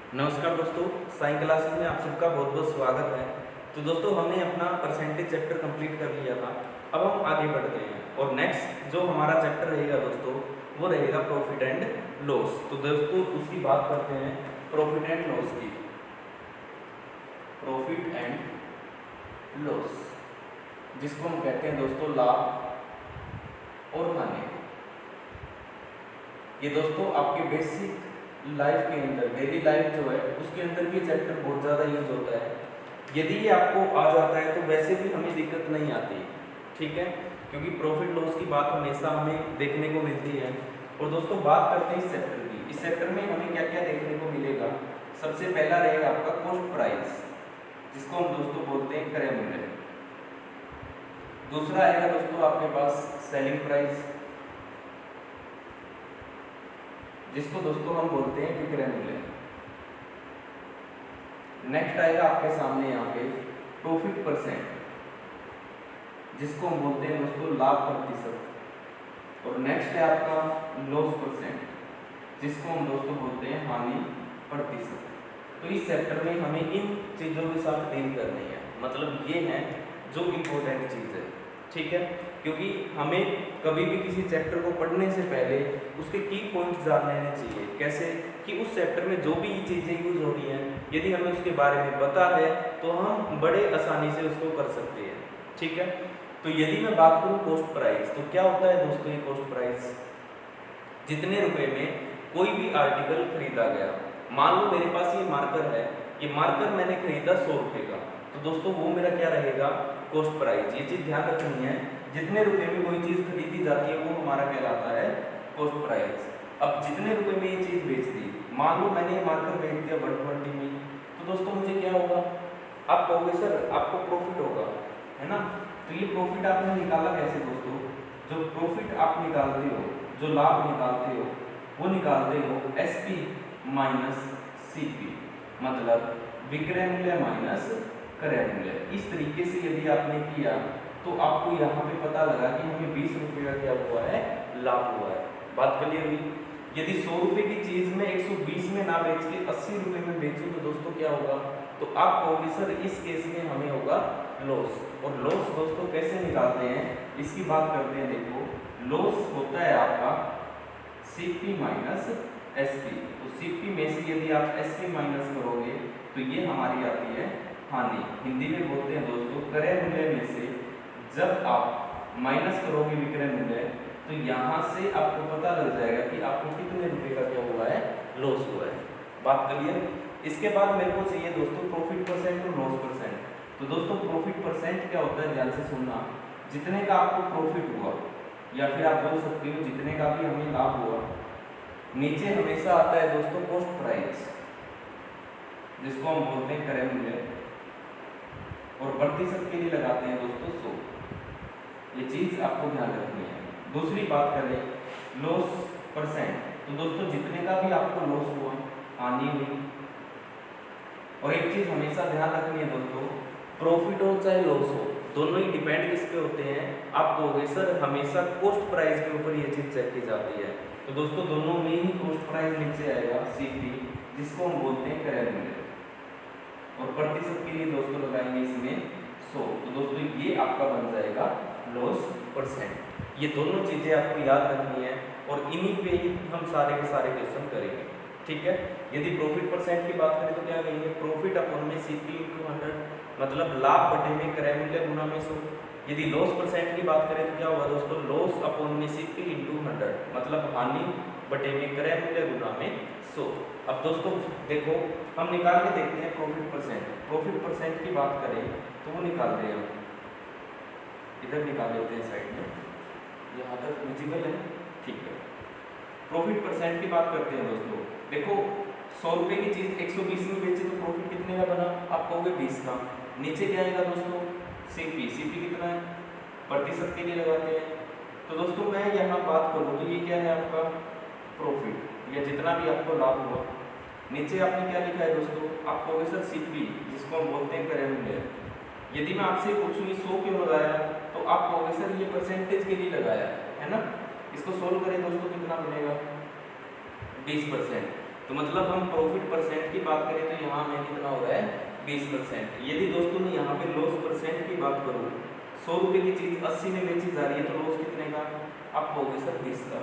नमस्कार दोस्तों, science classes में आप सबका बहुत बहुत स्वागत है। तो दोस्तों हमने अपना परसेंटेज चैप्टर कंप्लीट कर लिया था। अब हम आगे बढ़ते हैं और नेक्स्ट जो हमारा चैप्टर रहेगा दोस्तों वो रहेगा प्रॉफिट एंड लॉस। तो दोस्तों उसकी बात करते हैं प्रॉफिट एंड लॉस की। प्रॉफिट एंड लॉस जिसको हम कहते हैं दोस्तों लाभ और हानि। ये दोस्तों आपके बेसिक लाइफ के अंदर, डेली लाइफ जो है उसके अंदर भी चैप्टर बहुत ज़्यादा यूज होता है। यदि ये आपको आ जाता है तो वैसे भी हमें दिक्कत नहीं आती, ठीक है, क्योंकि प्रॉफिट लॉस की बात हमेशा हमें देखने को मिलती है। और दोस्तों बात करते हैं इस चैप्टर की। इस चैप्टर में हमें क्या क्या देखने को मिलेगा। सबसे पहला रहेगा आपका कॉस्ट प्राइस, जिसको हम दोस्तों बोलते हैं क्रय मूल्य। दूसरा आएगा दोस्तों आपके पास सेलिंग प्राइस, जिसको दोस्तों हम बोलते हैं विक्रय मूल्य। नेक्स्ट आएगा आपके सामने यहाँ पे प्रॉफिट परसेंट, जिसको हम बोलते हैं दोस्तों लाभ प्रतिशत। और नेक्स्ट है आपका लॉस परसेंट, जिसको हम दोस्तों बोलते हैं हानि प्रतिशत। तो इस चैप्टर में हमें इन चीज़ों के साथ डील करनी है, मतलब ये है जो इम्पोर्टेंट चीज़ है, ठीक है, क्योंकि हमें कभी भी किसी चैप्टर को पढ़ने से पहले उसके की पॉइंट्स जान लेने चाहिए। कैसे कि उस चैप्टर में जो भी चीज़ें यूज हो रही हैं, यदि हमें उसके बारे में पता है तो हम बड़े आसानी से उसको कर सकते हैं, ठीक है। तो यदि मैं बात करूँ कॉस्ट प्राइस, तो क्या होता है दोस्तों ये कॉस्ट प्राइस? जितने रुपए में कोई भी आर्टिकल खरीदा गया, मान लो मेरे पास ये मार्कर है, ये मार्कर मैंने खरीदा 100 रुपये का, तो दोस्तों वो मेरा क्या रहेगा? Cost price. ये चीज़ ध्यान रखनी है, जितने रुपए में कोई चीज़ खरीदी जाती है वो हमारा कहलाता है कॉस्ट प्राइस। अब जितने रुपए में ये चीज़ बेच दी, मान लो मैंने ये मार्कर बेच दिया 120 में, तो दोस्तों मुझे क्या होगा? आप कहोगे सर आपको प्रॉफिट होगा, है ना। तो ये प्रॉफिट आपने निकाला कैसे दोस्तों? जो प्रॉफिट आप निकालते हो, जो लाभ निकालते हो, वो निकालते हो एसपी माइनस सीपी, मतलब विक्रय मूल्य माइनस क्रय मूल्य। इस तरीके से यदि आपने किया तो आपको यहाँ पे पता लगा कि हमें 20 रुपये का क्या हुआ है? लाभ हुआ है। बात क्लियर हुई? यदि 100 रुपये की चीज़ में 120 में ना बेच के 80 रुपये में बेचूं तो दोस्तों क्या होगा? तो आप कहोगे सर इस केस में हमें होगा लॉस। और लॉस दोस्तों कैसे निकालते हैं इसकी बात करते हैं। देखो लॉस होता है आपका सीपी माइनस एसपी। तो सीपी में से यदि आप एसपी माइनस करोगे तो ये हमारी आती है हानि। हिंदी में बोलते हैं दोस्तों क्रय मूल्य में से जब आप माइनस करोगे विक्रय मूल्य, तो यहाँ से आपको पता लग जाएगा कि आपको कितने रुपए का क्या हुआ है? लॉस हुआ है। बात क्लियर? इसके बाद मेरे को चाहिए दोस्तों प्रॉफिट परसेंट और लॉस परसेंट। तो दोस्तों प्रॉफिट परसेंट क्या होता है, ध्यान से सुनना। जितने का आपको प्रॉफिट हुआ, या फिर आप बोल सकते हो जितने का भी हमें लाभ हुआ, नीचे हमेशा आता है दोस्तों कॉस्ट प्राइस, जिसको हम बोलते हैं क्रय मूल्य, और प्रतिशत के लिए लगाते हैं दोस्तों 100। ये चीज आपको ध्यान रखनी है। दूसरी बात करें लॉस परसेंट, तो दोस्तों जितने का भी आपको लॉस हुआ, हानि हुई। और एक चीज हमेशा ध्यान रखनी है दोस्तों, प्रॉफिट हो चाहे लॉस हो, दोनों ही डिपेंड किस पे होते हैं? आप कहोगे सर हमेशा कॉस्ट प्राइस के ऊपर ये चीज चेक की जाती है। तो दोस्तों दोनों में ही कॉस्ट प्राइस नीचे आएगा सीपी, जिसको हम बोलते हैं क्रय मूल्य, और प्रतिशत के लिए दोस्तों लगाएंगे इसमें 100। तो दोस्तों ये आपका बन जाएगा लॉस परसेंट। ये दोनों चीज़ें आपको याद रखनी है और इन्हीं पे ही हम सारे के सारे क्वेश्चन करेंगे, ठीक है। यदि प्रॉफिट परसेंट की बात करें तो क्या कहेंगे? प्रॉफिट अपॉन में सीपी इंटू 100, मतलब लाभ बटे में क्रय मूल्य गुना में 100। यदि लॉस परसेंट की बात करें तो क्या होगा दोस्तों? लॉस अपॉन में सीपी इंटू 100, मतलब हानि बटे में क्रय मूल्य गुना में 100। अब दोस्तों देखो हम निकाल के देखते हैं प्रॉफिट परसेंट। प्रॉफिट परसेंट की बात करें तो वो निकालते हैं, इधर निकाल लेते हैं साइड में, यहाँ तक विजिबल है, ठीक है। प्रॉफिट परसेंट की बात करते हैं दोस्तों। देखो 100 रुपये की चीज़ 120 में बेचे तो प्रॉफिट कितने का बना? आप कहोगे 20 का। नीचे क्या आएगा दोस्तों? सीपी। सीपी कितना है? प्रतिशत के लिए लगाते हैं। तो दोस्तों मैं यहाँ बात करूँ तो ये क्या है आपका? प्रॉफिट, या जितना भी आपको लाभ हुआ। नीचे आपने क्या लिखा है दोस्तों? आप कहोगे सर सीपी, जिसको हम बोलते हैं क्रय मूल्य। यदि मैं आपसे पूछूँ ये 100 क्यों लगाया, तो आप कहोगे सर ये परसेंटेज के लिए लगाया है ना। इसको सोल्व करें दोस्तों, कितना बनेगा? 20%। तो मतलब हम प्रॉफिट परसेंट की बात करें तो यहाँ में कितना हो रहा है 20%। यदि दोस्तों मैं यहाँ पे लॉस परसेंट की बात करूँ, 100 रुपये की चीज़ 80 में बेची जा रही है तो लॉस कितने का आपको होगी सर 20 का।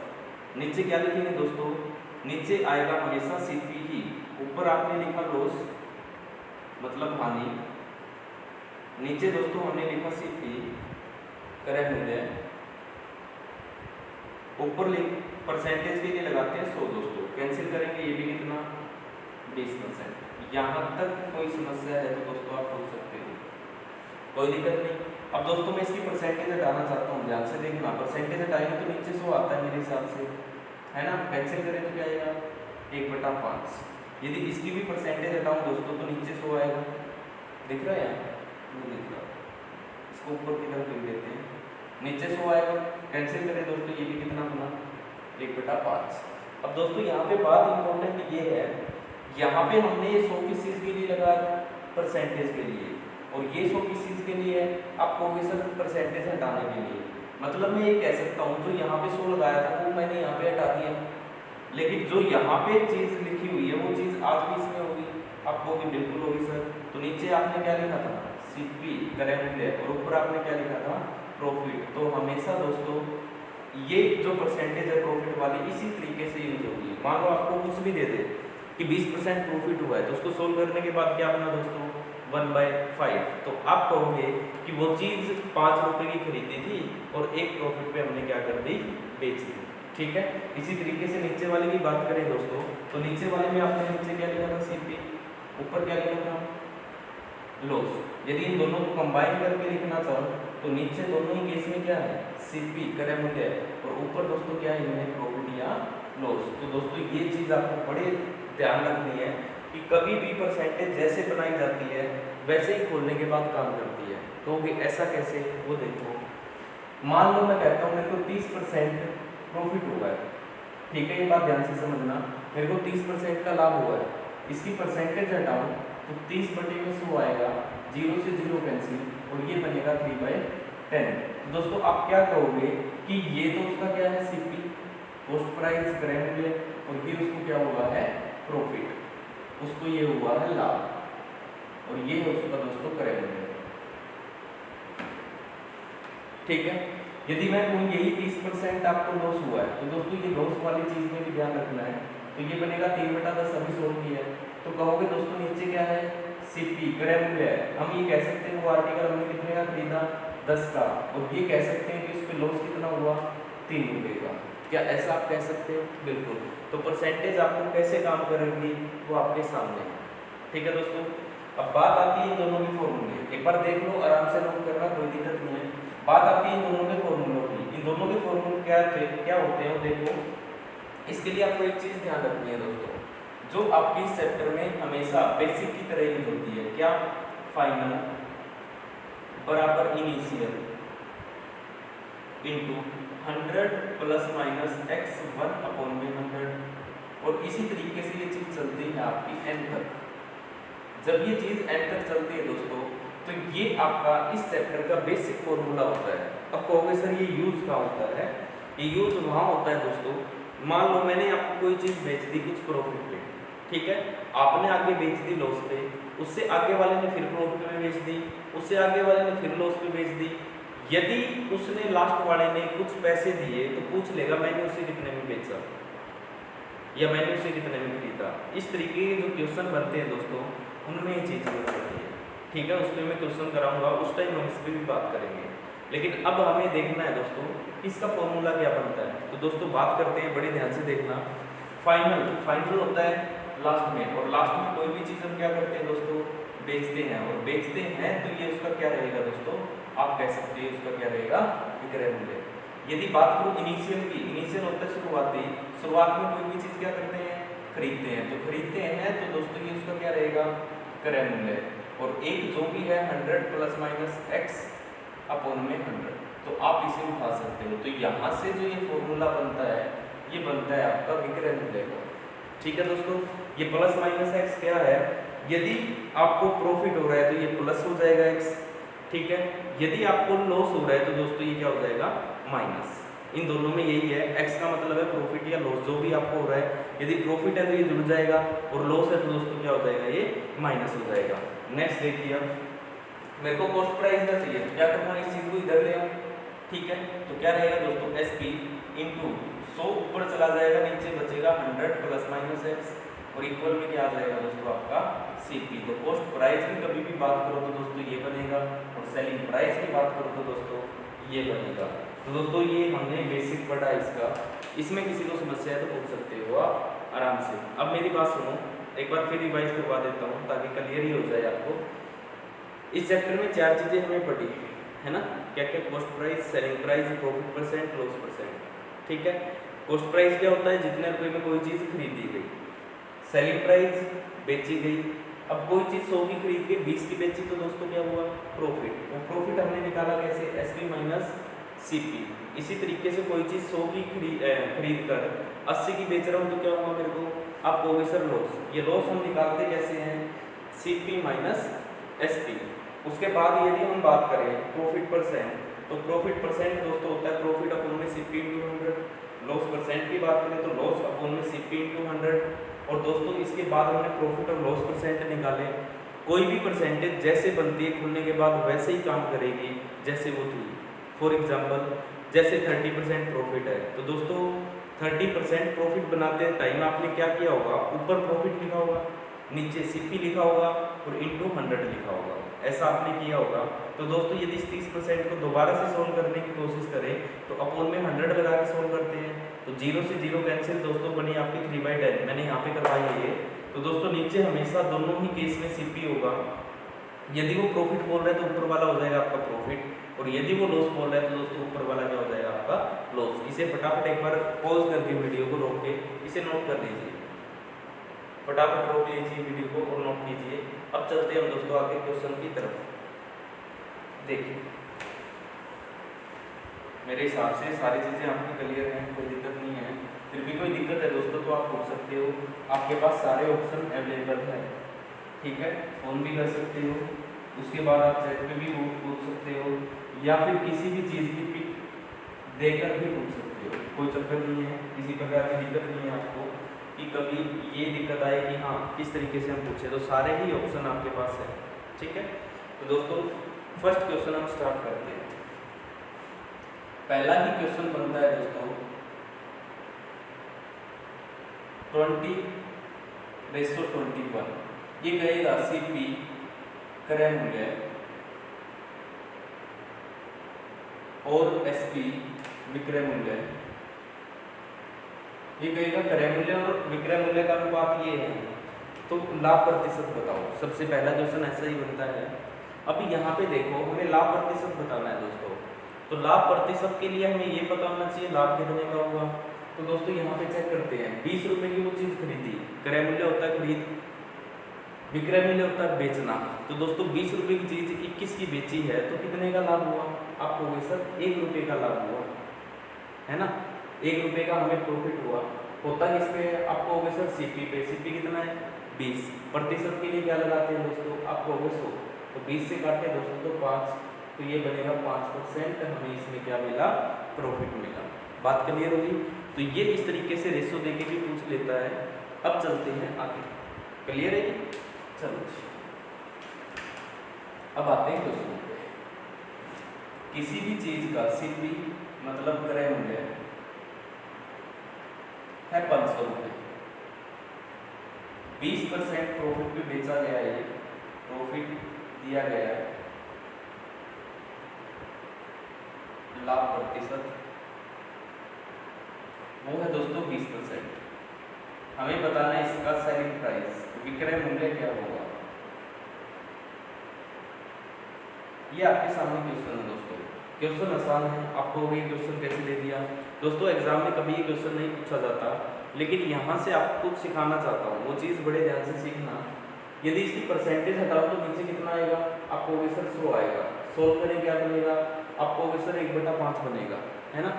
नीचे क्या लिखेंगे दोस्तों, नीचे आएगा हमेशा सीपी ही, ऊपर आपने लिखा लॉस मतलब हानि, नीचे दोस्तों हमने लिखा सीपी क्रय मूल्य, ऊपर परसेंटेज के लिए लगाते हैं 100 दोस्तों, कैंसिल करेंगे ये भी कितना 20%। यहाँ तक कोई समस्या है तो दोस्तों आप पूछ सकते हो, कोई दिक्कत नहीं। अब दोस्तों मैं इसकी परसेंटेज हटाना चाहता हूँ, ध्यान से देखना, परसेंटेज हटाएंगे तो नीचे 100 आता है मेरे हिसाब से, है ना, कैंसिल करें तो क्या आएगा 1/5। यदि इसकी भी परसेंटेज हटाऊँ दोस्तों तो नीचे 100 आएगा, दिख रहा है यहाँ, नहीं दिख रहा, इसको ऊपर की तरफ लिख देते हैं, नीचे 100 आएगा, कैंसिल करें दोस्तों ये भी कितना बना 1/5। अब दोस्तों यहाँ पे बात इंपॉर्टेंट ये है, यहाँ पे हमने ये 100 किस चीज़ के लिए लगाया था, परसेंटेज के लिए, और ये 100 किस चीज़ के लिए है, आपको सर परसेंटेज हटाने के लिए। मतलब मैं ये कह सकता हूँ जो यहाँ पे 100 लगाया था वो मैंने यहाँ पे हटा दिया, लेकिन जो यहाँ पे चीज़ लिखी हुई है वो चीज़ आज भी इसमें होगी, आपको भी बिल्कुल होगी सर। तो नीचे आपने क्या लिखा था सीपी क्रय मूल्य, और ऊपर आपने क्या लिखा था प्रॉफिट। तो हमेशा दोस्तों ये जो परसेंटेज है प्रॉफिट वाली इसी तरीके से यूज होगी। मान लो आपको कुछ भी दे दे कि 20% प्रॉफिट हुआ है तो उसको सोल्व करने के बाद क्या बना दोस्तों 1/5, तो आप कहोगे कि वो चीज़ 5 रुपये की खरीदी थी और 1 प्रॉफिट पे हमने क्या कर दी, बेच दी। ठीक है, इसी तरीके से नीचे वाले की बात करें दोस्तों, तो नीचे वाले में आपने नीचे क्या लिखा था सीपी, ऊपर क्या लिखा था लॉस। यदि इन दोनों को कंबाइन करके लिखना चाहो तो नीचे दोनों ही केस में क्या है सीपी क्रय मूल्य, और ऊपर दोस्तों क्या है इनमें प्रॉफिट या लॉस। तो दोस्तों ये चीज़ आपको बड़े ध्यान रखनी है कि कभी भी परसेंटेज जैसे बनाई जाती है वैसे ही खोलने के बाद काम करती है। तो ऐसा कैसे, वो देखो, मान लो मैं कहता हूँ मेरे को 30% प्रॉफिट हुआ है, ठीक है, ये बात ध्यान से समझना, मेरे को 30% का लाभ हुआ है, इसकी परसेंटेज हटाऊँ तो 30/100 आएगा, 0 से 0 कैंसिल, और ये बनेगा 3/10। तो दोस्तों आप क्या कहोगे कि ये तो उसका क्या है सीपी कॉस्ट प्राइस क्रय मूल्य, और ये उसको क्या हुआ है प्रॉफिट, उसको ये हुआ है लाभ, और ये है उसका दोस्तों क्रय मूल्य। ठीक है, यदि मैं कहूँ यही 30% आपको लॉस हुआ है तो दोस्तों ये लॉस वाली चीज में भी ध्यान रखना है, तो ये बनेगा 3/10 अभी सोल्व किया है। तो कहोगे दोस्तों नीचे क्या है सीपी क्रय मूल्य है, हम ये कह सकते हैं वो आर्टिकल हमने कितने का खरीदा 10 का, और ये कह सकते हैं कि उस पर लॉस कितना हुआ 3 रुपये का। क्या ऐसा आप कह सकते हो? बिल्कुल। तो परसेंटेज आपको कैसे काम करेंगी वो आपके सामने है। ठीक है दोस्तों, अब बात आती है इन दोनों के फॉर्मूले, एक बार देख लो, आराम से नोट करना, कोई दिक्कत नहीं है। बात आती है इन दोनों के फॉर्मूलों की, इन दोनों के फॉर्मूले क्या होते हैं वो देखो। इसके लिए आपको एक चीज ध्यान रखनी है दोस्तों, जो आपकी इस चैप्टर में हमेशा बेसिक की तरह यूज होती है, क्या फाइनल बराबर initial into 100 plus minus x1/100, और इसी तरीके से ये चीज चलती है आपकी n तक। जब ये चीज n तक चलती है दोस्तों तो ये आपका इस चैप्टर का बेसिक फॉर्मूला होता है। अब कहोगे सर ये यूज कहाँ होता है? ये यूज वहाँ होता है दोस्तों, मान लो मैंने आपको कोई चीज बेच दी कुछ प्रॉफिट पे, ठीक है, आपने आगे बेच दी लॉस पे, उससे आगे वाले ने फिर प्रॉफिट में बेच दी, उससे आगे वाले ने फिर लॉस पे बेच दी। यदि उसने लास्ट वाले ने कुछ पैसे दिए तो पूछ लेगा मैंने उसे कितने में बेचा या मैंने उसे कितने में खरीदा। इस तरीके के जो क्वेश्चन बनते हैं दोस्तों उनमें ये चीज़ यूज होती है। ठीक है, उसमें मैं क्वेश्चन कराऊंगा, उस टाइम हम इस पर भी बात करेंगे। लेकिन अब हमें देखना है दोस्तों इसका फॉर्मूला क्या बनता है। तो दोस्तों बात करते हैं, बड़े ध्यान से देखना। फाइनल होता है लास्ट में, और लास्ट में कोई भी चीज़ हम क्या करते हैं दोस्तों बेचते हैं, और बेचते हैं तो ये उसका क्या रहेगा दोस्तों, आप कह सकते हैं उसका क्या रहेगा विक्रय मूल्य। यदि बात करूँ इनिशियल की, इनिशियल होता है शुरुआत में कोई भी चीज़ क्या करते हैं खरीदते हैं, तो खरीदते हैं तो दोस्तों ये उसका क्या रहेगा क्रय मूल्य। और एक जो भी है 100 प्लस माइनस x/100, तो आप इसे उठा सकते हो। तो यहाँ से जो ये फॉर्मूला बनता है ये बनता है आपका विक्रय मूल्य का। ठीक है दोस्तों, ये प्लस माइनस x क्या है, यदि आपको प्रॉफिट हो रहा है तो ये प्लस हो जाएगा x, ठीक है, यदि आपको लॉस हो रहा है तो दोस्तों ये क्या हो जाएगा माइनस। इन दोनों में यही है। एक्स का मतलब है प्रॉफिट या लॉस, जो भी आपको हो रहा है। यदि प्रॉफिट है तो ये जुड़ जाएगा, और लॉस है तो दोस्तों क्या हो जाएगा, ये माइनस हो जाएगा। नेक्स्ट देखिए, अब मेरे को कॉस्ट प्राइस का चाहिए, तो क्या करूँगा, इस चीज को इधर ले आऊँ, ठीक है। तो क्या रहेगा दोस्तों, एस पी इंटू 100 ऊपर चला जाएगा, नीचे बचेगा 100 प्लस माइनस एक्स, और इक्वल में क्या आ जाएगा दोस्तों आपका सीपी। तो कॉस्ट प्राइस की कभी भी बात करो तो दोस्तों ये बनेगा, और सेलिंग प्राइस की बात करो तो दोस्तों ये बनेगा। तो दोस्तों ये हमने बेसिक पढ़ा इसका, इसमें किसी को समस्या है तो पूछ सकते हो आप आराम से। अब मेरी बात सुनो, एक बार फिर रिवाइज करवा देता हूँ ताकि क्लियर ही हो जाए आपको। इस चैप्टर में 4 चीज़ें हमें पढ़ी है ना, क्या क्या, cost price, selling price, profit percent, loss percent, ठीक है। कॉस्ट प्राइस क्या होता है, जितने रुपए में कोई चीज़ खरीदी गई। सेलिंग प्राइस बेची गई, अब कोई चीज़ 100 की खरीद के 20 की बेची तो दोस्तों क्या हुआ, प्रॉफिट। वो प्रॉफिट हमने निकाला कैसे, एसपी माइनस सीपी। इसी तरीके से कोई चीज़ 100 की खरीद कर 80 की बेच रहा हूँ तो क्या हुआ मेरे को, आप कहोगे सर लॉस। ये लॉस हम निकालते कैसे हैं, सीपी माइनस एसपी। उसके बाद यदि हम बात करें प्रॉफिट परसेंट, तो प्रॉफिट परसेंट दोस्तों होता है प्रॉफिट अपॉन में सीपी इंटू 100। लॉस परसेंट की बात करें तो लॉस अपॉन में सीपी इंटू 100। और दोस्तों इसके बाद हमने प्रॉफिट और लॉस परसेंट निकाले। कोई भी परसेंटेज जैसे बनती है खुलने के बाद वैसे ही काम करेगी जैसे वो थी। फॉर एग्जांपल जैसे 30% प्रॉफिट है, तो दोस्तों 30% प्रॉफिट बनाते टाइम आपने क्या किया होगा, ऊपर प्रॉफिट लिखा होगा, नीचे सीपी लिखा होगा और इंटू 100 लिखा होगा, ऐसा आपने किया होगा। तो दोस्तों यदि इस 30% को दोबारा से सोल्व करने की कोशिश करें तो अपॉन में 100 लगा के सोल्व करते हैं, तो 0 से 0 कैंसिल दोस्तों, बनी आपकी 3/10। मैंने यहाँ पे करवाई है ये। तो दोस्तों नीचे हमेशा दोनों ही केस में सीपी होगा। यदि वो प्रॉफिट बोल रहा है तो ऊपर वाला हो जाएगा आपका प्रॉफिट, और यदि वो लॉस बोल रहा है तो दोस्तों ऊपर वाला क्या हो जाएगा आपका लॉस। इसे फटाफट एक बार पॉज करके वीडियो को रोक के इसे नोट कर लीजिए, फटाफट रोक लीजिए वीडियो को और नोट कीजिए। अब चलते हैं हम दोस्तों आगे क्वेश्चन की तरफ। देखिए मेरे हिसाब से सारी चीज़ें आपकी क्लियर हैं, कोई दिक्कत नहीं है। फिर भी कोई दिक्कत है दोस्तों तो आप पूछ सकते हो, आपके पास सारे ऑप्शन अवेलेबल है, ठीक है। फोन भी कर सकते हो, उसके बाद आप चैट पे भी पूछ सकते हो, या फिर किसी भी चीज़ की पिक देकर भी पूछ सकते हो, कोई चक्कर नहीं है, किसी प्रकार की दिक्कत नहीं है आपको कि कभी ये दिक्कत आए कि हाँ किस तरीके से हम पूछे, तो सारे ही ऑप्शन आपके पास है, ठीक है। तो दोस्तों फर्स्ट क्वेश्चन हम स्टार्ट करते हैं। पहला ही क्वेश्चन बनता है दोस्तों 20:21। ये कहेगा सीपी क्रय मूल्य और एसपी विक्रय मूल्य। ये कहेगा क्रय मूल्य और विक्रय मूल्य का अनुपात ये है, तो लाभ प्रतिशत बताओ। सबसे पहला क्वेश्चन ऐसा ही बनता है। अभी यहाँ पे देखो हमें लाभ प्रतिशत बताना है दोस्तों, तो लाभ प्रतिशत के लिए हमें ये पता होना चाहिए लाभ कितने का होगा। तो दोस्तों यहाँ पे चेक करते हैं, 20 रुपए की वो चीज़ खरीदी, क्रय मूल्य होता है खरीद, विक्रय मूल्य होता है बेचना। तो दोस्तों 20 रुपए की चीज़ 21 की बेची है तो कितने का लाभ हुआ, आप कहोगे सर 1 रुपये का लाभ हुआ, है ना। 1 रुपये का हमें प्रॉफिट हुआ, होता किस पे, आप कहोगे सर सीपी पे। सीपी कितना है 20, प्रतिशत के लिए क्या लगाते हैं दोस्तों, आप कहोगे 100, तो 20 से काटे दोस्तों तो 5, तो ये बनेगा 5%, हमें इसमें क्या मिला, प्रॉफिट मिला। बात क्लियर होगी। तो ये इस तरीके से रेशो देके भी पूछ लेता है। अब चलते हैं आगे, क्लियर है। चलो अब आते हैं क्वेश्चन पे। किसी भी चीज का सीपी मतलब क्रय मूल्य है 500 रुपये, 20% प्रॉफिट पे बेचा गया है, प्रॉफिट दिया गया है, लाभ प्रतिशत वो है दोस्तों 20%। हमें बताना है इसका सेलिंग प्राइस, विक्रय मूल्य क्या होगा। ये आपके सामने क्वेश्चन है दोस्तों, क्वेश्चन आसान है। आपको ये क्वेश्चन कैसे दे दिया दोस्तों, एग्जाम में कभी ये क्वेश्चन नहीं पूछा जाता, लेकिन यहाँ से आपको कुछ सिखाना चाहता हूँ, वो चीज़ बड़े ध्यान से सीखना। यदि इसकी परसेंटेज हटाओ तो नीचे कितना आएगा, आपको सर 100 आएगा। सोल्व करें क्या बनेगा, आपको सर 1/5 बनेगा, है ना।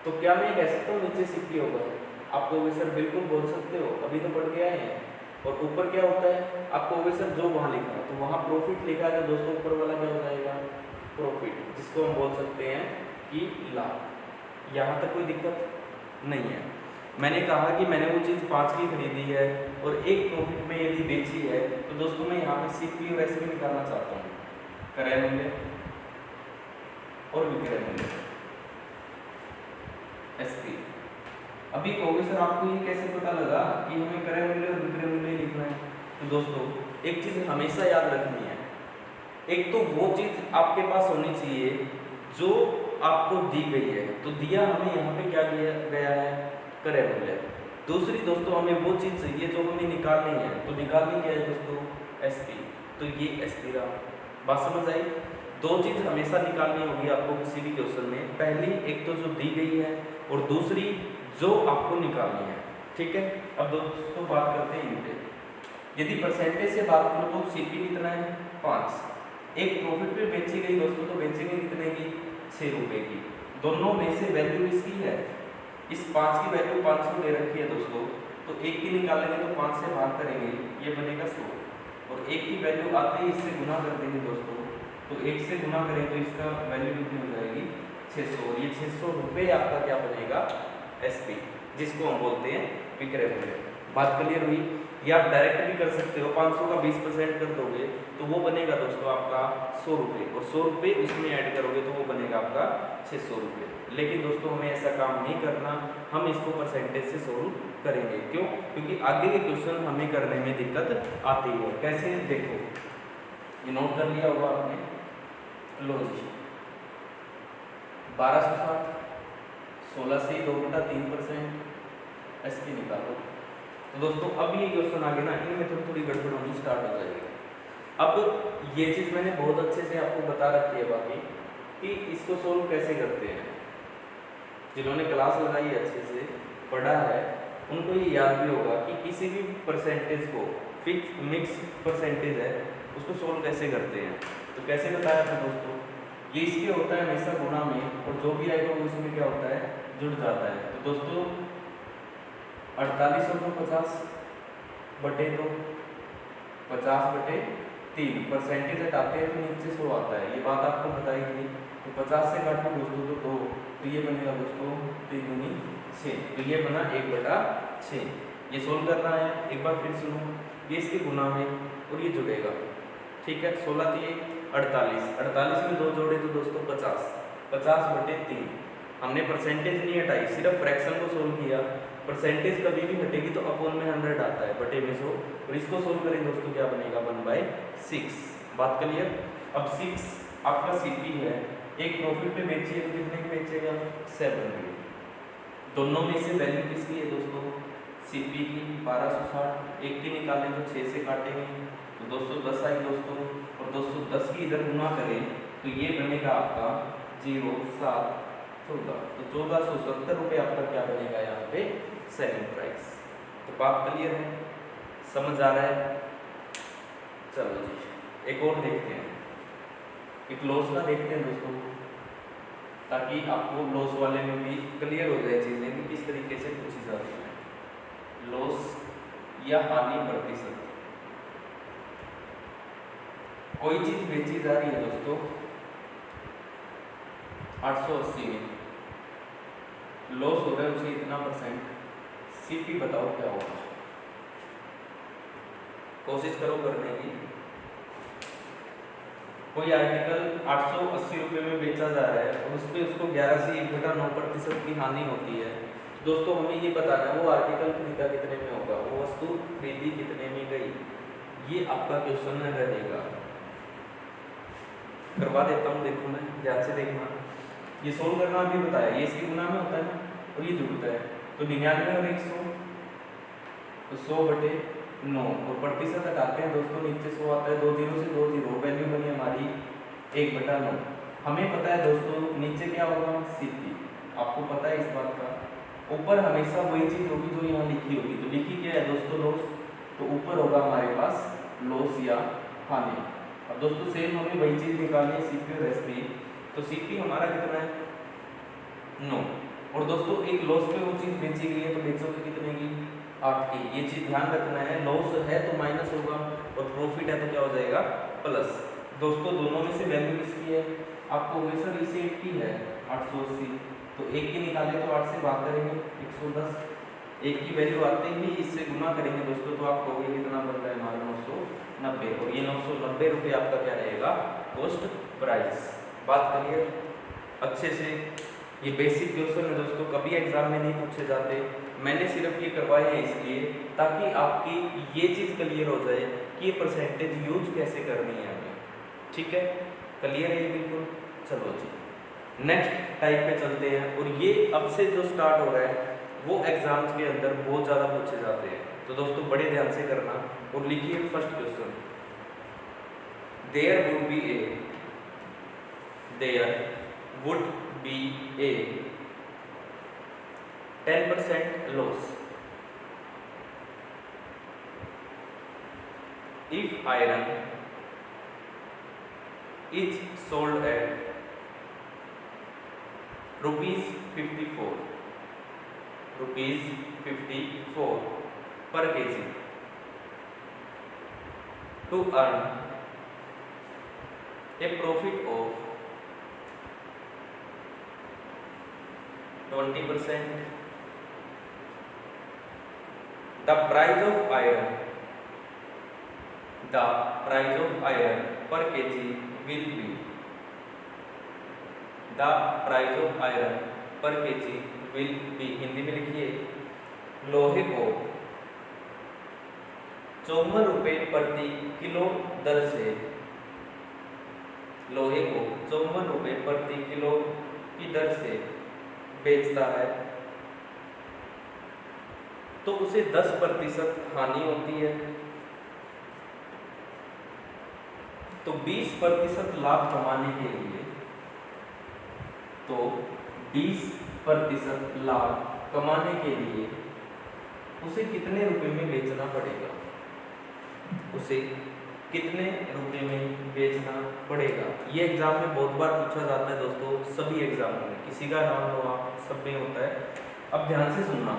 तो क्या मैं कह सकता हूँ नीचे सीपी होगा, आपको सर बिल्कुल बोल सकते हो, अभी तो पढ़ के आए हैं। और ऊपर क्या होता है, आपको सर जो वहाँ लिखा है तो वहाँ प्रॉफिट लिखा है, तो दोस्तों ऊपर वाला क्या हो जाएगा, प्रॉफिट, जिसको हम बोल सकते हैं कि लाभ। यहाँ तक कोई दिक्कत नहीं है। मैंने कहा कि मैंने वो चीज़ 5 की खरीदी है और एक प्रॉफिट में यदि बेची है, तो दोस्तों मैं यहाँ पे सीपी और एसपी निकालना चाहता हूँ, क्रय मूल्य और विक्रय मूल्य एसपी। अभी कहोगे सर आपको ये कैसे पता लगा कि हमें क्रय मूल्य और विक्रय मूल्य लिखना है? तो दोस्तों एक चीज़ हमेशा याद रखनी है, एक तो वो चीज़ आपके पास होनी चाहिए जो आपको दी गई है, तो दिया हमें यहाँ पे क्या दिया गया है, क्रय मूल्य। दूसरी दोस्तों हमें वो चीज़ चाहिए जो हमें निकालनी है, तो निकालनी क्या है दोस्तों, एसपी, तो ये एसपी रहा। बात समझ आई? दो चीज़ हमेशा निकालनी होगी आपको किसी भी क्वेश्चन में, पहली एक तो जो दी गई है और दूसरी जो आपको निकालनी है, ठीक है। अब दोस्तों बात करते हैं इनपे। यदि परसेंटेज से बात करो तो सीपी कितना है, 5। एक प्रॉफिट पे बेची गई दोस्तों, तो बेची गई कितने की, 6 रुपये की। दोनों में से वैल्यू इसकी है, इस 5 की वैल्यू 500 दे रखी है दोस्तों, तो एक की निकालेंगे तो 5 से भाग करेंगे, ये बनेगा 100, और एक की वैल्यू आते ही इससे गुना कर देंगे दोस्तों, तो 1 से गुना करें तो इसका वैल्यू कितनी हो जाएगी, 600, और ये 600 रुपये आपका क्या बनेगा, एसपी, जिसको हम बोलते हैं विक्रय मूल्य। बात क्लियर हुई? या आप डायरेक्ट भी कर सकते हो, 500 का 20% कर दोगे तो वो बनेगा दोस्तों आपका 100 रुपये, और 100 रुपये उसमें ऐड करोगे तो वो बनेगा आपका 600 रुपये। लेकिन दोस्तों हमें ऐसा काम नहीं करना, हम इसको परसेंटेज से सोल्व करेंगे। क्यों? क्योंकि आगे के क्वेश्चन हमें करने में दिक्कत आती है। कैसे, देखो ये नोट कर लिया होगा आपने, लो जी 1260, 16 से 2/3% एसपी निकालो। तो दोस्तों अब ये क्वेश्चन आगे ना, इनमें थोड़ी गड़बड़ होनी स्टार्ट हो जाएगी। अब ये चीज़ मैंने बहुत अच्छे से आपको बता रखी है बाकी, कि इसको सोल्व कैसे करते हैं। जिन्होंने क्लास लगाई है, अच्छे से पढ़ा है, उनको ये याद भी होगा कि किसी भी परसेंटेज को, फिक्स मिक्स परसेंटेज है, उसको सोल्व कैसे करते हैं। तो कैसे बताया था दोस्तों, ये इसके होता है हमेशा गुणा में, और जो भी आएगा वो इसमें क्या होता है, जुड़ जाता है। तो दोस्तों 48 और 50 बटे 2, 50/3, परसेंटेज हटाते हैं तो नीचे 100 आता है, ये बात आपको बताई थी। तो 50 से काटो दोस्तों तो 2, तो ये बनेगा दोस्तों 3 दूनी 6, तो ये बना 1/6। ये सोल्व करना है, एक बार फिर सुनो, ये इसके गुना में और ये जुड़ेगा, ठीक है। 16 3 48, 48 में 2 जोड़े तो दोस्तों 50, 50/3। हमने परसेंटेज नहीं हटाई, सिर्फ फ्रैक्शन को सोल्व किया। परसेंटेज कभी भी हटेगी तो अपॉन में 100 आता है, बटे में 100, और इसको सोल्व करें दोस्तों क्या बनेगा, 1/6। बात क्लियर? अब 6 आपका सीपी है, एक प्रॉफिट पे बेचिए तो कितने की बेचेगा, 7 की। दोनों में से वैल्यू किसकी है दोस्तों, सीपी की 1260, एक की निकालें तो 6 से काटेंगे तो 210 आई दोस्तों, और 210 की इधर गुना करें तो ये बनेगा आपका 0 7 14, तो 1470 रुपये आपका क्या बनेगा यहाँ पे, सेलिंग प्राइस। तो बात क्लियर है, समझ आ रहा है? चलो जी एक और देखते हैं, एक लॉस का देखते हैं दोस्तों, ताकि आपको लॉस वाले में भी क्लियर हो जाए चीज़ें कि किस तरीके से पूछी जाती है। लॉस या हानि प्रतिशत, कोई चीज़ बेची जा रही है दोस्तों 880 में, लॉस हो रहा है उसे इतना %, सीपी बताओ क्या होगा, कोशिश करो करने की। कोई आर्टिकल 880 रुपये में बेचा जा रहा है और उस पर उसको 11 से 1/9% की हानि होती है। दोस्तों हमें ये बताना है वो आर्टिकल खरीदा कितने में होगा, वो वस्तु खरीदी कितने में गई, ये आपका क्वेश्चन रहेगा। करवा देता हूँ, देखो मैं ध्यान से देखना। ये सोल्व करना अभी बताया, ये इसकी गुना में होता है ना, और ये जुड़ता है, तो 99 और 100, तो 100/9, और प्रतिशत हटाते हैं दोस्तों, नीचे 100 आता है, 2 0 से 2 0, वैल्यू बनी हमारी 1/9। हमें पता है दोस्तों नीचे क्या होगा, सीपी, आपको पता है इस बात का। ऊपर हमेशा वही चीज़ होगी जो यहाँ लिखी होगी, तो लिखी क्या है दोस्तों, लॉस, तो ऊपर होगा हमारे पास लॉस या हानि। अब दोस्तों सेम हमें वही चीज़ निकालनी है, सीपी और एसपी, तो सीपी हमारा कितना है 9, और दोस्तों एक लॉस पे वो चीज़ बेची गई है तो बेचोगे कितने की, 8 की। ये चीज़ ध्यान रखना है, लॉस है तो माइनस होगा और प्रॉफिट है तो क्या हो जाएगा, प्लस। दोस्तों दोनों में से वैल्यू किसकी है, आपको वही सर इसे 80 है 880, तो तो 1 की निकाले तो 8 से भाग करेंगे 110, 1 की वैल्यू आते ही इससे गुना करेंगे दोस्तों, तो आप कहोगे कितना बन रहा है हमारा 990, और ये 990 रुपये आपका क्या रहेगा, कॉस्ट प्राइस। बात करिए अच्छे से, ये बेसिक क्वेश्चन है दोस्तों, कभी एग्जाम में नहीं पूछे जाते, मैंने सिर्फ ये करवाए हैं इसलिए ताकि आपकी ये चीज़ क्लियर हो जाए कि ये परसेंटेज यूज कैसे करनी है हमें। ठीक है, क्लियर है ये बिल्कुल। चलो जी नेक्स्ट टाइप पे चलते हैं, और ये अब से जो स्टार्ट हो रहा है वो एग्जाम्स के अंदर बहुत ज़्यादा पूछे जाते हैं, तो दोस्तों बड़े ध्यान से करना और लिखिए first question. There would be a 10% loss if iron is sold at rupees 54 per kg to earn a profit of 20%. The price of iron per kg will be, the price of iron per kg will be, Hindi में लिखिए, लोहे को 54 रुपये प्रति kilo दर से, लोहे को 54 रुपये प्रति किलो की दर से बेचता है, तो उसे 10% हानि होती है, तो 20% लाभ कमाने के लिए, तो 20% लाभ कमाने के लिए उसे कितने रुपए में बेचना पड़ेगा, उसे कितने रुपए में बेचना पड़ेगा। ये एग्जाम में बहुत बार पूछा जाता है दोस्तों, सभी एग्जामों में, किसी का नाम लो आप, सब में होता है। अब ध्यान से सुनना,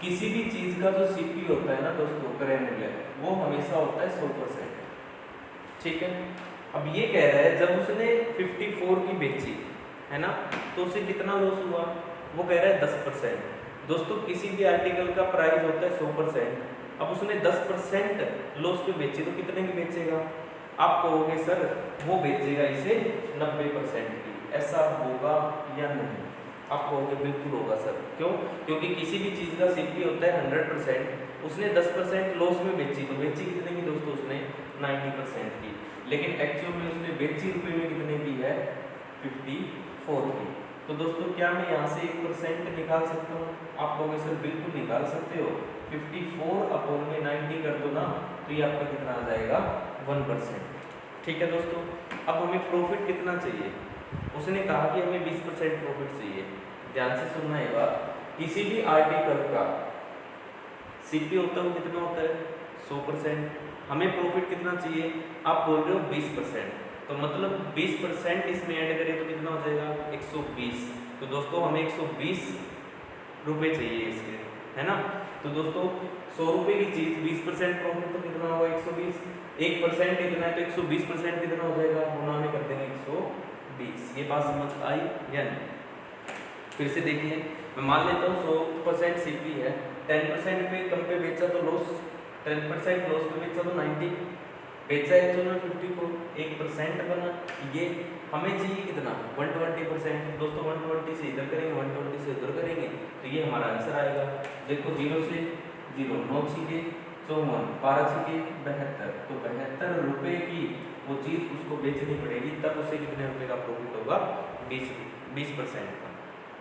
किसी भी चीज़ का जो सीपी होता है ना दोस्तों, क्रय मूल्य, वो हमेशा होता है 100%। ठीक है, अब ये कह रहा है जब उसने 54 की बेची है ना, तो उसे कितना लॉस हुआ, वो कह रहा है 10%। दोस्तों किसी भी आर्टिकल का प्राइस होता है 100%, अब उसने 10% लॉस पे बेची तो कितने की बेचेगा, आप कहोगे सर वो बेचेगा इसे 90% की, ऐसा होगा या नहीं, आप कहोगे बिल्कुल होगा सर। क्यों? क्योंकि किसी भी चीज़ का सीपी होता है 100%, उसने 10% लॉस में बेची, तो बेची कितने की दोस्तों, उसने 90% की, लेकिन एक्चुअल में उसने बेची रुपये में कितने की है, 54 की। तो दोस्तों क्या मैं यहाँ से 1% निकाल सकता हूँ, आप कहोगे सर बिल्कुल निकाल सकते हो, 54 अपॉन में 90 कर दो ना, तो ये आपका कितना आ जाएगा, 1%। ठीक है दोस्तों, अब हमें प्रॉफिट कितना चाहिए, उसने कहा कि हमें 20% प्रॉफिट चाहिए। ध्यान से सुनना है बात, किसी भी आर्टिकल का सीपी होता है वो कितना होता है, 100%, हमें प्रॉफिट कितना चाहिए, आप बोल रहे हो 20%, तो मतलब 20% इसमें ऐड करें तो कितना हो जाएगा, 120। तो दोस्तों हमें 120 रुपये चाहिए इसके, है ना। तो दोस्तों 100 रुपये की चीज़ 20% प्रॉफिट तो कितना होगा, 120, 1% इतना है तो 120% कितना हो जाएगा, गुना में कर देंगे 120। ये बात समझ आई या नहीं? फिर से देखिए, मैं मान लेता हूँ 100% सीपी है, 10% पे कम पे बेचा तो लॉस, 10% लॉस पे बेचा तो 90, बेचा है तो 54, 1% बना। ये हमें चाहिए कितना, 120%। दोस्तों 120 से इधर करेंगे, 120 से उधर करेंगे, तो ये हमारा आंसर आएगा। देखो 0 से 0, 9 छीके 54, 12 छीके 72, तो 72 रुपये की वो चीज़ उसको बेचनी पड़ेगी, तब उसे कितने रुपए का प्रॉफिट होगा, 20% का।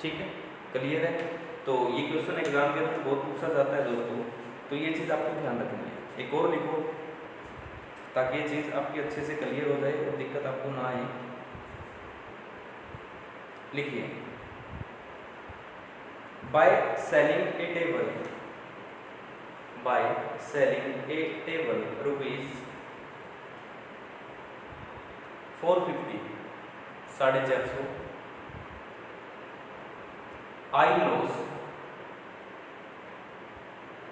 ठीक है, क्लियर है। तो ये क्वेश्चन एग्जाम के अंदर बहुत पूछा जाता है दोस्तों, तो ये चीज़ आपको ध्यान रखनी है। एक और लिखो ताकि ये चीज़ आपकी अच्छे से क्लियर हो जाए और दिक्कत आपको ना आए। लिखिए, by selling A table, by selling A table rupees 450, 450, I loss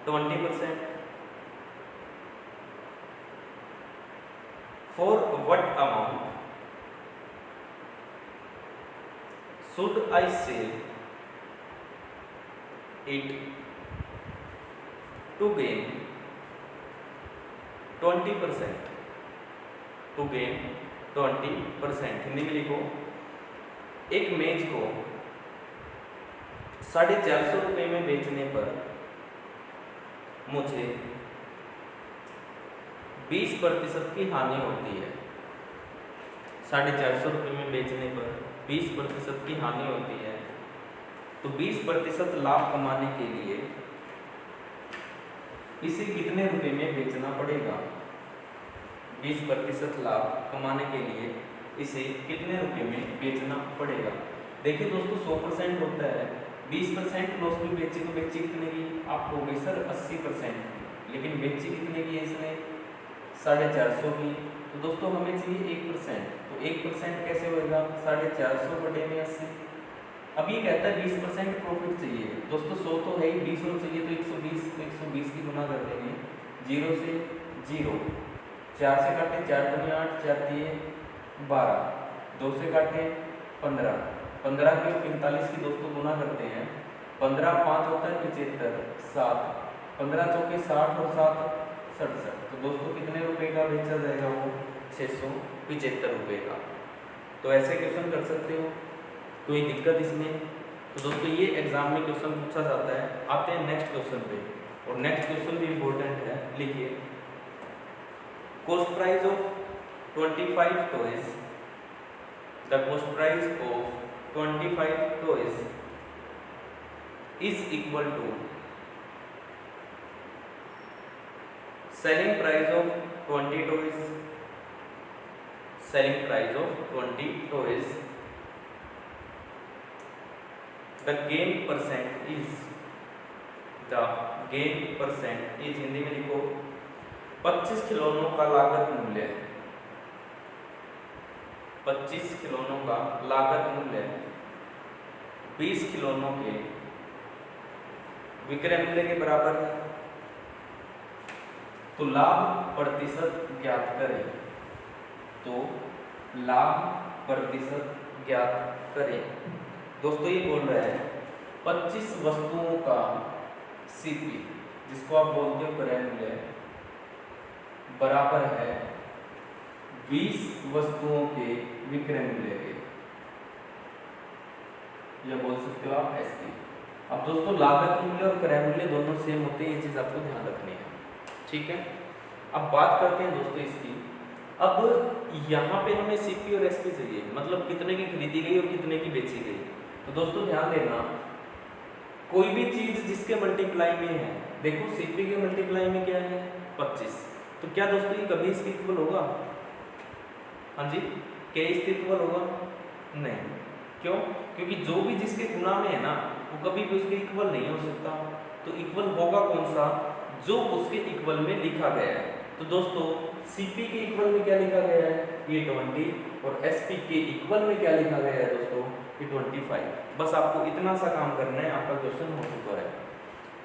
20%, for what amount should I sell it to gain 20%, to gain 20%। Hindi में लिखो, एक मेज को 450 रुपये में बेचने पर मुझे 20% की हानि होती है। 450 रुपये में बेचने पर 20% की हानि होती है, तो 20% लाभ कमाने के लिए इसे कितने रुपए में बेचना पड़ेगा? 20% लाभ कमाने के लिए इसे कितने रुपए में बेचना पड़ेगा? देखिए दोस्तों 100% होता है, 20% लॉस में बेची तो बेची कितने की? आप कहोगे सर 80%, लेकिन बेची कितने की है इसने? 450 की। तो दोस्तों हमें चाहिए 1%, तो 1% कैसे होएगा? 450 बटे में 80। अब ये कहता है 20% प्रॉफिट चाहिए। दोस्तों 100 तो है ही, 20 और चाहिए तो 120, तो 120 की गुना कर देंगे, 0 से 0, 4 से काटे 4 दूनी 8, 4 दिए 12, 2 से काटे 15, 15 की 45 की दोस्तों गुना करते हैं, 15 5 होता है 75, 7, 15 चौके 60 और 7 67। तो दोस्तों कितने रुपए का बेचा जाएगा? वो 675 रुपये का। तो ऐसे क्वेश्चन कर सकते हो, कोई दिक्कत इसमें? तो दोस्तों ये एग्जाम में क्वेश्चन पूछा जाता है। आते हैं नेक्स्ट क्वेश्चन पे, और नेक्स्ट क्वेश्चन भी इम्पोर्टेंट है, लिखिए। Cost price of 25 toys, the cost price of 25 toys is equal to selling price of 20 toys, selling price of 20 toys. The gain percent is, the gain percent is, Hindi में लिखो, 25 खिलौनों का लागत मूल्य, 25 खिलौनों का लागत मूल्य 20 खिलौनों के विक्रय मूल्य के बराबर है। तो लाभ प्रतिशत ज्ञात करें, तो लाभ प्रतिशत ज्ञात करें। दोस्तों ये बोल रहे हैं 25 वस्तुओं का सीपी, जिसको आप बोलते हो क्रय मूल्य, बराबर है 20 वस्तुओं के विक्रय मूल्य के, या बोल सकते हो आप एसपी। अब दोस्तों लागत मूल्य और क्रय मूल्य दोनों सेम होते हैं, ये चीज आपको ध्यान रखनी है, ठीक है। अब बात करते हैं दोस्तों इसकी। अब यहाँ पे हमें सीपी और एसपी चाहिए, मतलब कितने की खरीदी गई और कितने की बेची गई। तो दोस्तों ध्यान देना, कोई भी चीज जिसके मल्टीप्लाई में है, देखो सीपी के मल्टीप्लाई में क्या है? 25। तो क्या दोस्तों ये कभी इसके इक्वल होगा? हाँ जी, क्या इसके इक्वल होगा? नहीं। क्यों? क्योंकि जो भी जिसके गुना में है ना, वो कभी भी उसके इक्वल नहीं हो सकता। तो इक्वल होगा कौन सा? जो उसके इक्वल में लिखा गया है। तो दोस्तों सीपी के इक्वल में क्या लिखा गया है? ये 20, और एसपी के इक्वल में क्या लिखा गया है दोस्तों? ये 25। बस आपको इतना सा काम करना है, आपका क्वेश्चन हो चुका है।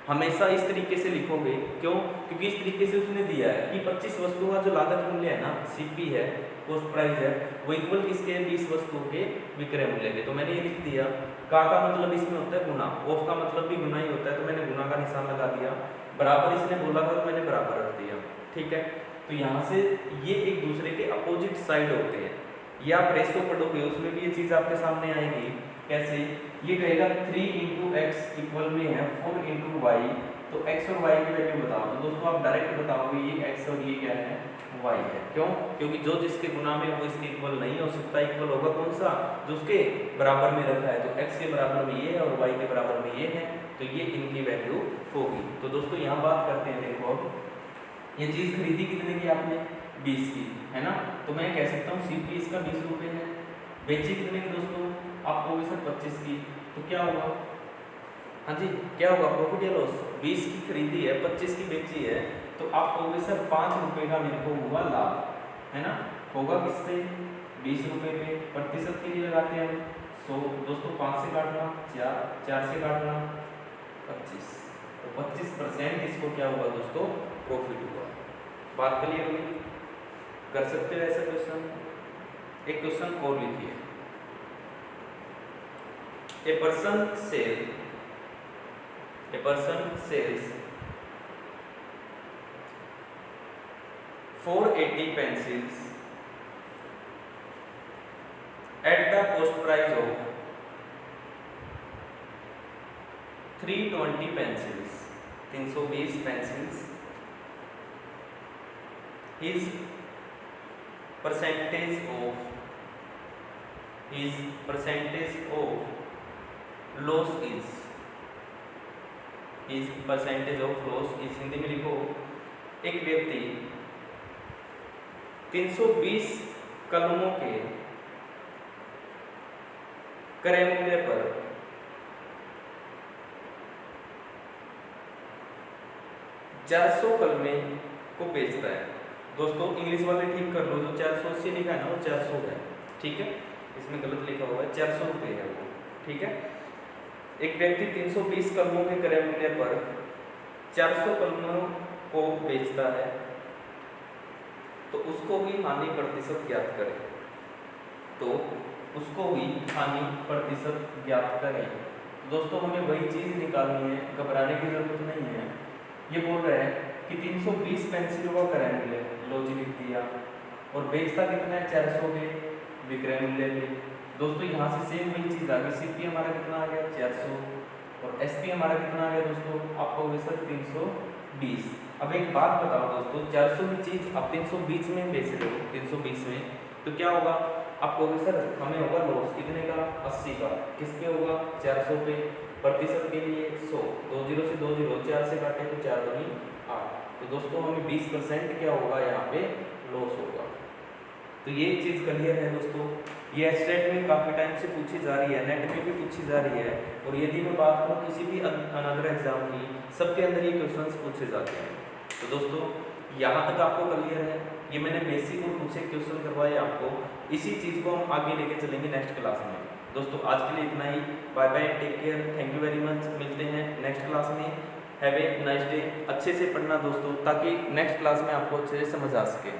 हमेशा इस तरीके से लिखोगे, क्यों? क्योंकि इस तरीके से उसने दिया है कि 25 वस्तुओं का जो लागत मूल्य है ना, सीपी है, कॉस्ट प्राइस है, वो इक्वल किसके? 20 वस्तुओं के विक्रय मूल्य के। तो मैंने ये लिख दिया। का मतलब इसमें होता है गुना, ऑफ का मतलब भी गुना ही होता है, तो मैंने गुना का निशान लगा दिया। बराबर इसने बोला था तो मैंने बराबर रख दिया, ठीक है। तो यहाँ से ये एक दूसरे के अपोजिट साइड होते हैं। ये आप रेशो पढ़ोगे उसमें भी ये चीज़ आपके सामने आएगी। कैसे? ये कहेगा 3 × x इक्वल में है 4 × y, तो x और y की वैल्यू बताओ। तो दोस्तों आप डायरेक्ट बताओगे ये x और ये क्या है? y है। क्यों? क्योंकि जो जिसके गुना में वो इसके इक्वल नहीं हो सकता। इक्वल होगा कौन सा? जो उसके बराबर में रखा है। तो x के बराबर में ये है और y के बराबर में ये है, तो ये इनकी वैल्यू होगी। तो दोस्तों यहाँ बात करते हैं, देखो अब ये चीज़ खरीदी कितने की आपने? 20 की, है ना। तो मैं कह सकता हूँ सीपी इसका 20 रुपये है। बेची कितने की दोस्तों? आप कहोगे सर 25 की। तो क्या होगा? हाँ जी, क्या होगा? प्रॉफिट या लॉस? 20 की खरीदी है, 25 की बेची है, तो आप कहोगे सर 5 रुपये का मेरे को हुआ लाभ, है ना। होगा किस पे? 20 रुपये पे। प्रतिशत के लिए लगाते हैं हम 100। दोस्तों 5 से काटना 4, 4 से काटना 25, तो 25% इसको क्या हुआ दोस्तों? प्रॉफिट हुआ। बात क्लियर हुई? कर सकते हो ऐसा क्वेश्चन। एक क्वेश्चन और लिखिए। A person sell A person sells 480 pencils at the cost price of 320 pencils, 320 pencils. His percentage of loss is, Hindi में लिखो, एक व्यक्ति 320 कलमों के क्रय मूल्य पर 400 कलमें को बेचता है। दोस्तों इंग्लिश वाले ठीक कर लो, जो 480 लिखा है ना वो 400 है, ठीक है, इसमें गलत लिखा हुआ है, 400 रुपये है वो, ठीक है। एक व्यक्ति 320 कलमों के क्रय मूल्य पर 400 कलमों को बेचता है, तो उसको भी हानि प्रतिशत ज्ञात करें। दोस्तों हमें वही चीज़ निकालनी है, घबराने की जरूरत नहीं है। ये बोल रहे हैं कि 320 पेंसिलों का क्रय मूल्य, लो जी लिख दिया, और बेचता कितना है, 400 के विक्रय मूल्य पे। दोस्तों यहाँ से सेम वही चीज़ आ गई, सीपी हमारा कितना आ गया 400, और एसपी हमारा कितना आ गया दोस्तों, आपको होगी सर 320। अब एक बात बताओ दोस्तों, 400 की चीज़ आप 320 में बेच रहे हो, 320 में, तो क्या होगा, आपको होगी सर, हमें होगा लॉस कितने का, 80 का। किस पे होगा, 400 पे। प्रतिशत के लिए 100, 2 जीरो से 2 जीरो, 4 से काटे तो 4 दूनी 8। तो दोस्तों हमें 20% क्या होगा यहाँ पे लॉस होगा। तो ये चीज़ क्लियर है दोस्तों। ये स्टेट में काफ़ी टाइम से पूछी जा रही है, नेट में भी पूछी जा रही है, और यदि मैं बात करूँ किसी भी अनदर एग्जाम की, सबके अंदर ये क्वेश्चंस पूछे जाते हैं। तो दोस्तों यहाँ तक आपको क्लियर है, ये मैंने बेसिक और कुछ क्वेश्चन करवाए आपको, इसी चीज़ को हम आगे लेके चलेंगे नेक्स्ट क्लास में। दोस्तों आज के लिए इतना ही, bye bye, take care, thank you very much, मिलते हैं नेक्स्ट क्लास में। Have a nice day. अच्छे से पढ़ना दोस्तों, ताकि नेक्स्ट क्लास में आपको अच्छे से समझ आ सके।